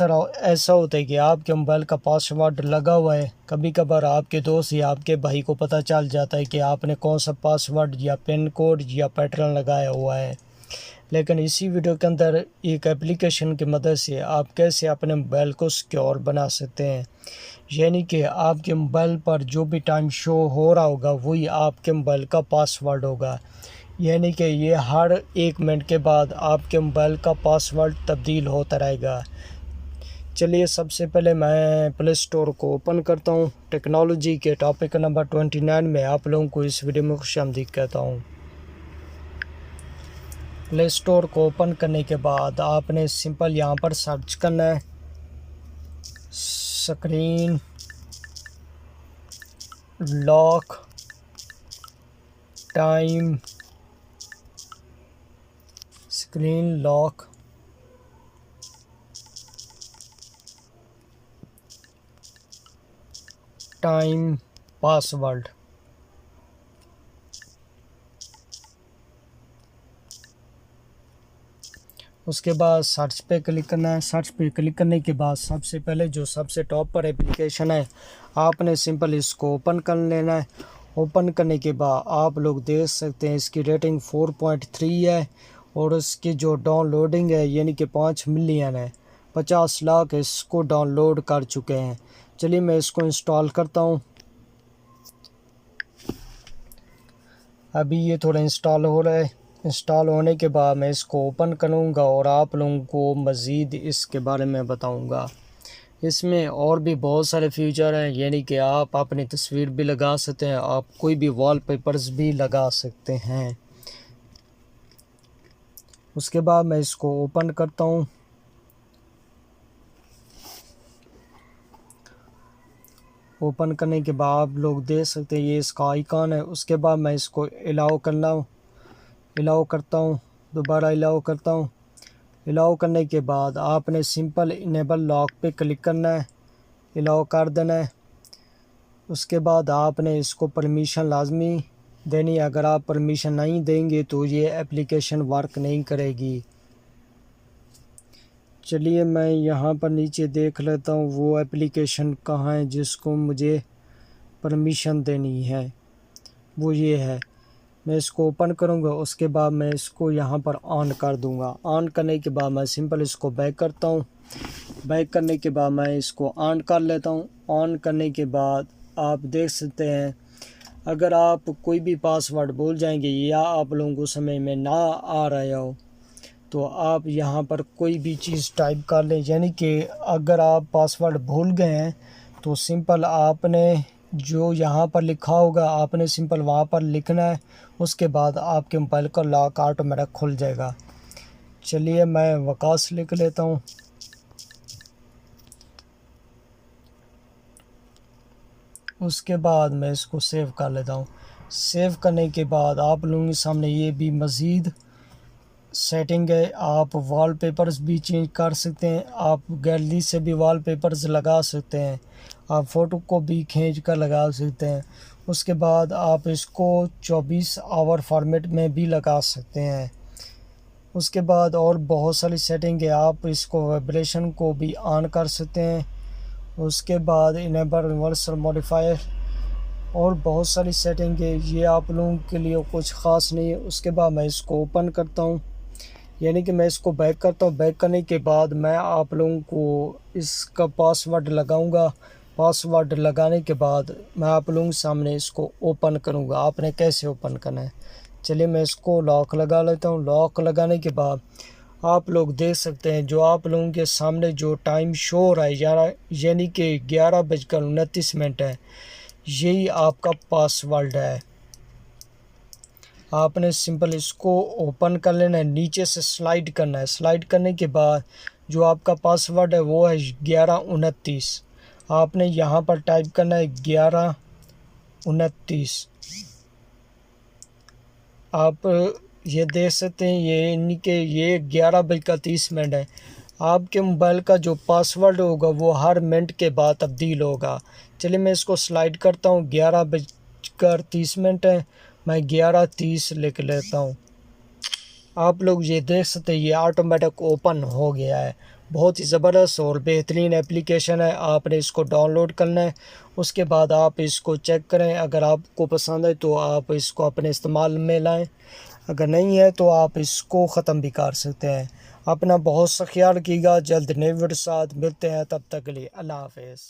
अक्सर ऐसा होता है कि आपके मोबाइल का पासवर्ड लगा हुआ है, कभी कभार आपके दोस्त या आपके भाई को पता चल जाता है कि आपने कौन सा पासवर्ड या पिन कोड या पैटर्न लगाया हुआ है। लेकिन इसी वीडियो के अंदर एक एप्लीकेशन की मदद से आप कैसे अपने मोबाइल को सिक्योर बना सकते हैं, यानी कि आपके मोबाइल पर जो भी टाइम शो हो रहा होगा वही आपके मोबाइल का पासवर्ड होगा, यानी कि ये हर 1 मिनट के बाद आपके मोबाइल का पासवर्ड तब्दील होता रहेगा। चलिए सबसे पहले मैं प्ले स्टोर को ओपन करता हूँ। टेक्नोलॉजी के टॉपिक नंबर 29 में आप लोगों को इस वीडियो में खुशामदीद कहता हूँ। प्ले स्टोर को ओपन करने के बाद आपने सिंपल यहाँ पर सर्च करना है screen lock time, screen lock time password. उसके बाद सर्च पे क्लिक करना है। सर्च पे क्लिक करने के बाद सबसे पहले जो सबसे टॉप पर एप्लीकेशन है आपने सिंपल इसको ओपन कर लेना है। ओपन करने के बाद आप लोग देख सकते हैं इसकी रेटिंग 4.3 है और इसकी जो डाउनलोडिंग है यानी कि 5 मिलियन है, 50 लाख इसको डाउनलोड कर चुके हैं। चलिए मैं इसको इंस्टॉल करता हूँ। अभी ये थोड़ा इंस्टॉल हो रहा है। इंस्टॉल होने के बाद मैं इसको ओपन करूँगा और आप लोगों को मज़ीद इसके बारे में बताऊँगा। इसमें और भी बहुत सारे फीचर हैं, यानी कि आप अपनी तस्वीर भी लगा सकते हैं, आप कोई भी वॉलपेपर्स भी लगा सकते हैं। उसके बाद मैं इसको ओपन करता हूँ। ओपन करने के बाद आप लोग देख सकते हैं ये इसका आइकॉन है। उसके बाद मैं इसको अलाउ करता हूँ, दोबारा अलाउ करता हूँ। अलाउ करने के बाद आपने सिंपल इनेबल लॉक पे क्लिक करना है, अलाउ कर देना है। उसके बाद आपने इसको परमिशन लाजमी देनी है। अगर आप परमिशन नहीं देंगे तो ये एप्लीकेशन वर्क नहीं करेगी। चलिए मैं यहाँ पर नीचे देख लेता हूँ वो एप्लीकेशन कहाँ है जिसको मुझे परमिशन देनी है, वो ये है। मैं इसको ओपन करूँगा, उसके बाद मैं इसको यहाँ पर ऑन कर दूँगा। ऑन करने के बाद मैं सिंपल इसको बैक करता हूँ। बैक करने के बाद मैं इसको ऑन कर लेता हूँ। ऑन करने के बाद आप देख सकते हैं अगर आप कोई भी पासवर्ड भूल जाएंगे या आप लोगों को समय में ना आ रहा हो तो आप यहाँ पर कोई भी चीज़ टाइप कर लें, यानी कि अगर आप पासवर्ड भूल गए हैं तो सिंपल आपने जो यहाँ पर लिखा होगा आपने सिंपल वहाँ पर लिखना है। उसके बाद आपके मोबाइल का लॉक ऑटोमेटिक खुल जाएगा। चलिए मैं वकास लिख लेता हूँ। उसके बाद मैं इसको सेव कर लेता हूँ। सेव करने के बाद आप लोगों के सामने ये भी मज़ीद सेटिंग है। आप वॉलपेपर्स भी चेंज कर सकते हैं, आप गैलरी से भी वॉलपेपर्स लगा सकते हैं, आप फ़ोटो को भी खींच कर लगा सकते हैं। उसके बाद आप इसको 24 आवर फॉर्मेट में भी लगा सकते हैं। उसके बाद और बहुत सारी सेटिंग है, आप इसको वाइब्रेशन को भी ऑन कर सकते हैं। उसके बाद इनेबल यूनिवर्सल मॉडिफायर और बहुत सारी सेटिंग है, ये आप लोगों के लिए कुछ ख़ास नहीं है। उसके बाद मैं इसको ओपन करता हूँ, यानी कि मैं इसको बैक करता हूँ। बैक करने के बाद मैं आप लोगों को इसका पासवर्ड लगाऊंगा। पासवर्ड लगाने के बाद मैं आप लोगों के सामने इसको ओपन करूंगा। आपने कैसे ओपन करना है, चलिए मैं इसको लॉक लगा लेता हूँ। लॉक लगाने के बाद आप लोग देख सकते हैं जो आप लोगों के सामने जो टाइम शो हो रहा है यानी कि 11:29 है, यही आपका पासवर्ड है। आपने सिंपल इसको ओपन कर लेना है, नीचे से स्लाइड करना है। स्लाइड करने के बाद जो आपका पासवर्ड है वो है 11:29। आपने यहाँ पर टाइप करना है 11:29। आप ये देख सकते हैं ये यानी कि ये 11:30 है। आपके मोबाइल का जो पासवर्ड होगा वो हर मिनट के बाद तब्दील होगा। चलिए मैं इसको स्लाइड करता हूँ। 11:30 है, मैं 11:30 लिख लेता हूँ। आप लोग ये देख सकते हैं ये ऑटोमेटिक ओपन हो गया है। बहुत ही ज़बरदस्त और बेहतरीन एप्लीकेशन है। आपने इसको डाउनलोड करना है, उसके बाद आप इसको चेक करें। अगर आपको पसंद है तो आप इसको अपने इस्तेमाल में लाएं, अगर नहीं है तो आप इसको ख़त्म भी कर सकते हैं। अपना बहुत सा ख्याल रखिएगा। जल्द नए वीडियो के साथ मिलते हैं, तब तक के लिए अल्लाह हाफ़िज़।